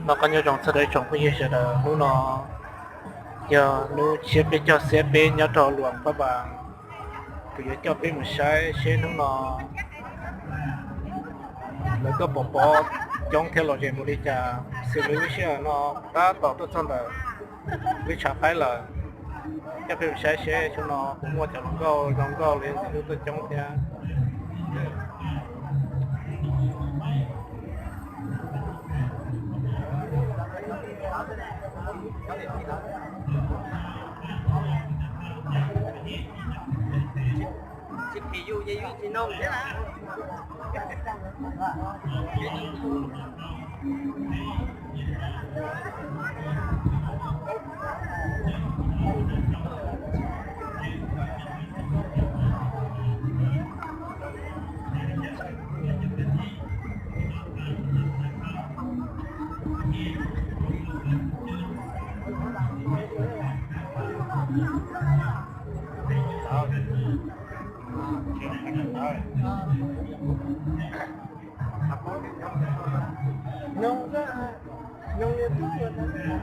nó có nhiều trong sau đấy trong cái gì đó nó giờ nó xếp để cho xếp bên nhớ trò luồng các bạn cứ cho bên một sai nóแล้วก็ปอจ้องเทลโลเจมุลิจาสิ่งนี้ไม่ใช่เนาะถ้าต่อต้นเลยวิชาไปเลยจะเป็นใช้ชุนเนาะผมว่าจะลองก็เรียนสิ่งที่จ้องเทียชิพียูยี่ยูจีนงใช่ไหมnhung ra nhung như thế nhung ra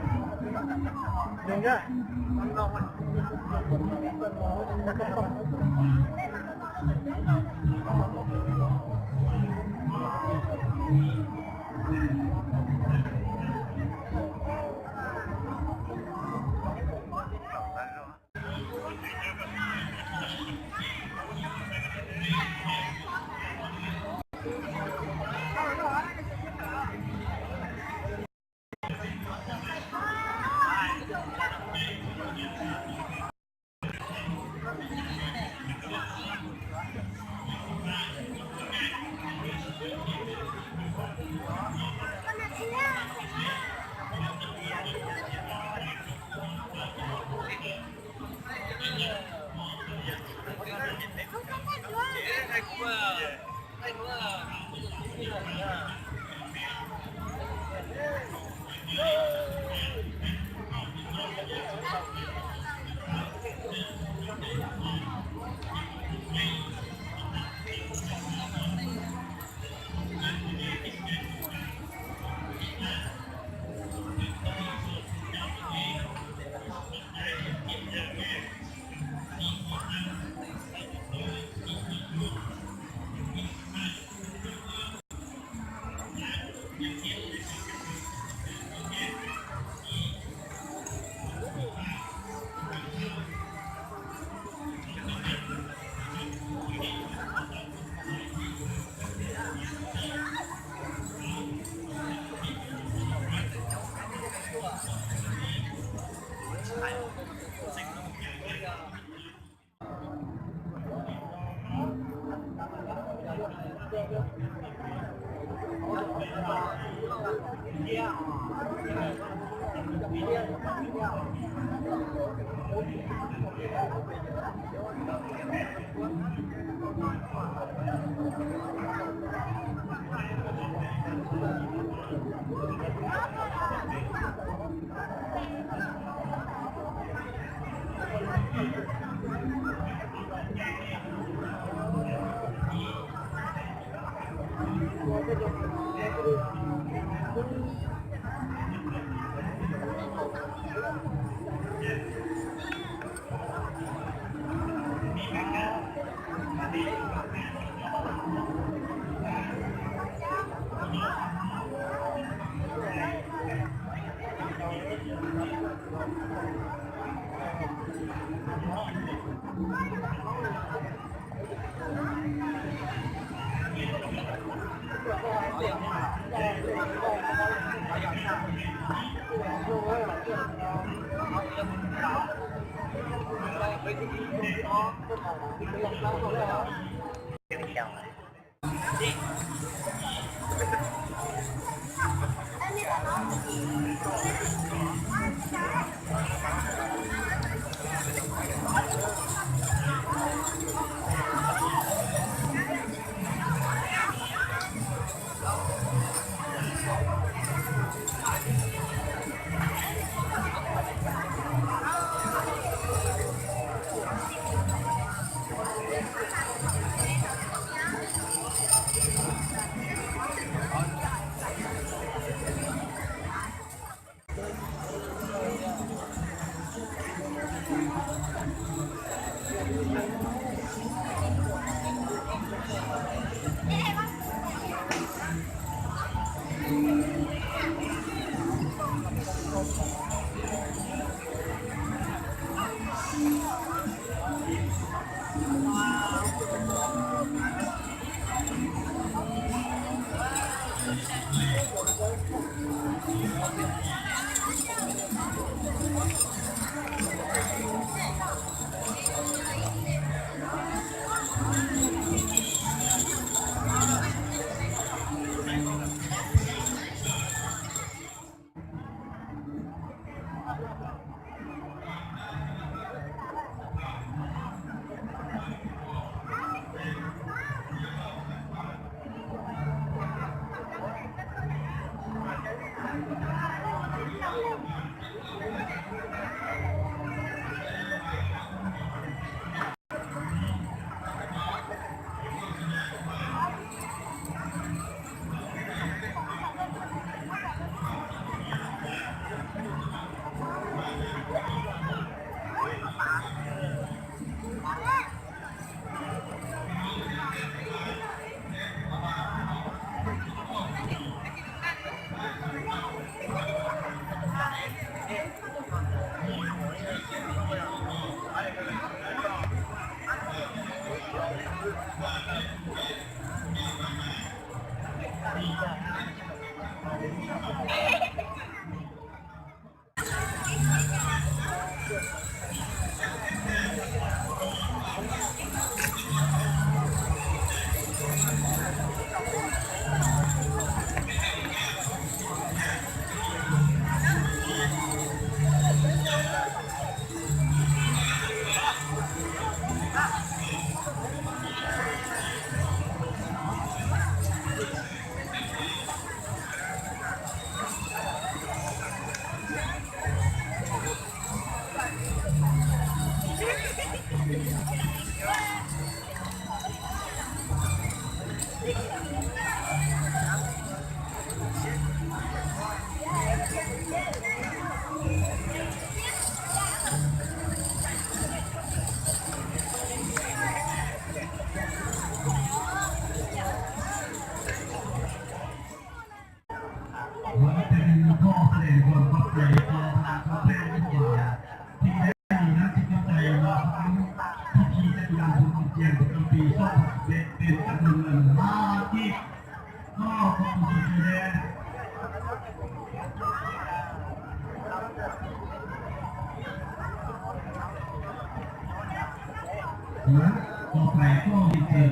ต่อไปก็มีเชิญ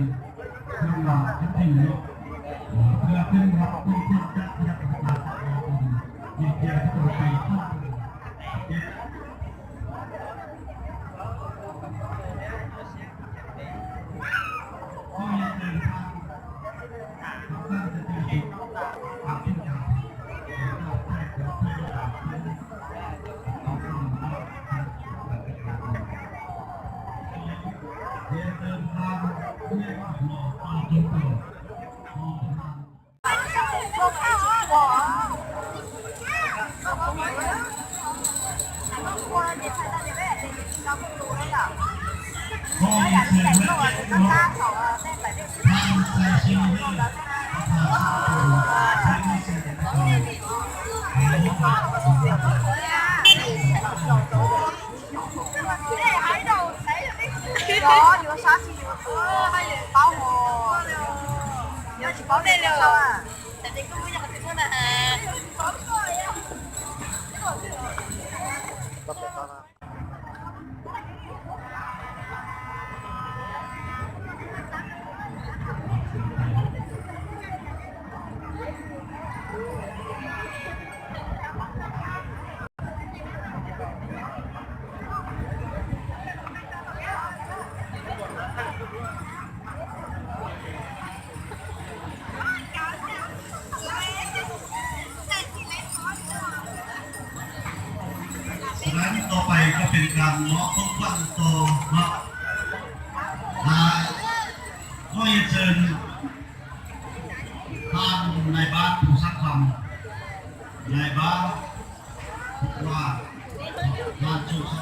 นำหลักที่เป็นเพื่อเป็นรับผู้ที่จะยักษ์มาตามมีเพียงตัวไปที่ก็ยังเดินทางตั้งแต่ที่ความที่จะเราไปเราไปเราไปเราทำแล้วเดินทางเรียกว่าหมอปลาจนตัวพอเสร็จแล้วก็ทำใส่ชิ้นนี้有有啥事有还有包我，要去包得了啊！但这个我要怎么呢？包错呀！ สถานที่ต่อไปก็เป็นการเลาะต้นวันโตเนาะก็ยังเชิญท่านในบ้านผู้สักคำในบ้านว่าท่านชูส